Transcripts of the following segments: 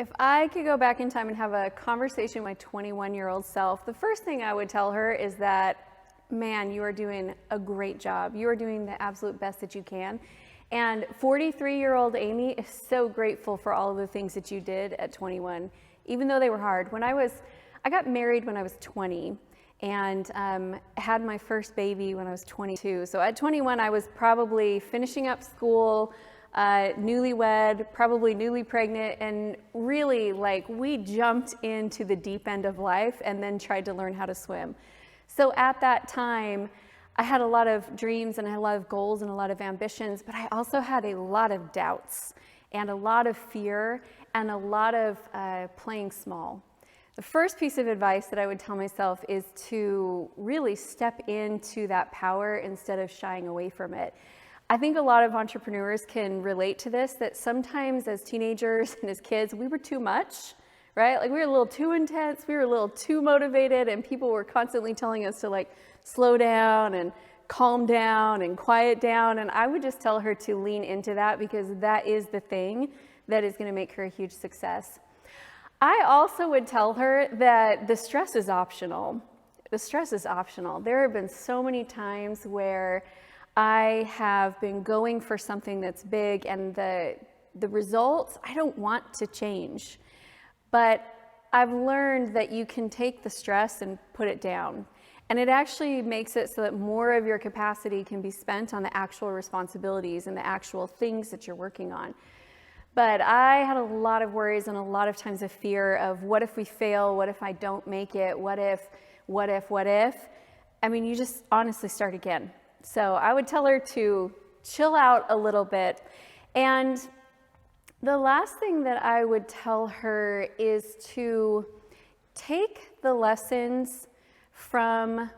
If I could go back in time and have a conversation with my 21-year-old self, the first thing I would tell her is that, man, you are doing a great job. You are doing the absolute best that you can. And 43-year-old Amy is so grateful for all of the things that you did at 21, even though they were hard. I got married when I was 20 and had my first baby when I was 22. So at 21, I was probably finishing up school, newlywed, probably newly pregnant, and really we jumped into the deep end of life and then tried to learn how to swim. So at that time, I had a lot of dreams and I had a lot of goals and a lot of ambitions, but I also had a lot of doubts and a lot of fear and a lot of playing small. The first piece of advice that I would tell myself is to really step into that power instead of shying away from it. I think a lot of entrepreneurs can relate to this, that sometimes as teenagers and as kids, we were too much, right? We were a little too intense, we were a little too motivated, and people were constantly telling us to slow down and calm down and quiet down. And I would just tell her to lean into that, because that is the thing that is going to make her a huge success. I also would tell her that the stress is optional. The stress is optional. There have been so many times where I have been going for something that's big, and the results I don't want to change. But I've learned that you can take the stress and put it down. And it actually makes it so that more of your capacity can be spent on the actual responsibilities and the actual things that you're working on. But I had a lot of worries and a lot of times of fear of, what if we fail? What if I don't make it? What if? I mean, you just honestly start again. So I would tell her to chill out a little bit. And the last thing that I would tell her is to take the lessons from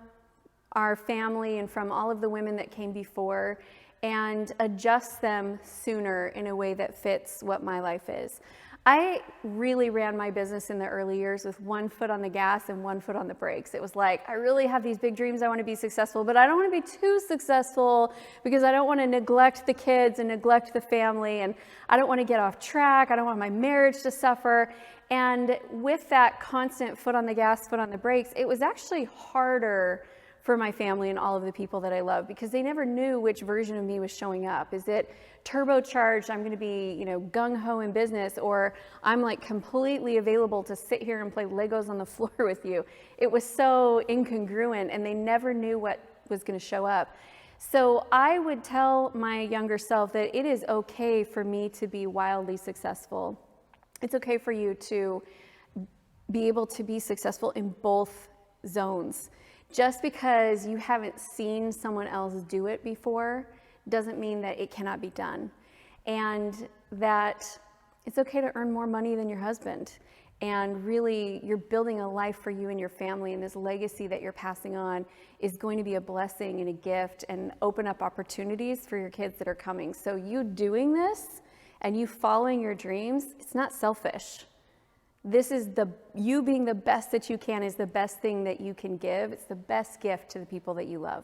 our family and from all of the women that came before and adjust them sooner in a way that fits what my life is. I really ran my business in the early years with one foot on the gas and one foot on the brakes. It was like, I really have these big dreams. I want to be successful, but I don't want to be too successful because I don't want to neglect the kids and neglect the family, and I don't want to get off track. I don't want my marriage to suffer. And with that constant foot on the gas, foot on the brakes, it was actually harder for my family and all of the people that I love, because they never knew which version of me was showing up. Is it turbocharged, I'm going to be, gung-ho in business, or I'm completely available to sit here and play Legos on the floor with you? It was so incongruent, and they never knew what was going to show up. So I would tell my younger self that it is okay for me to be wildly successful. It's okay for you to be able to be successful in both zones. Just because you haven't seen someone else do it before doesn't mean that it cannot be done. And that it's okay to earn more money than your husband. And really, you're building a life for you and your family, and this legacy that you're passing on is going to be a blessing and a gift and open up opportunities for your kids that are coming. So you doing this and you following your dreams, it's not selfish. This is you being the best that you can is the best thing that you can give. It's the best gift to the people that you love.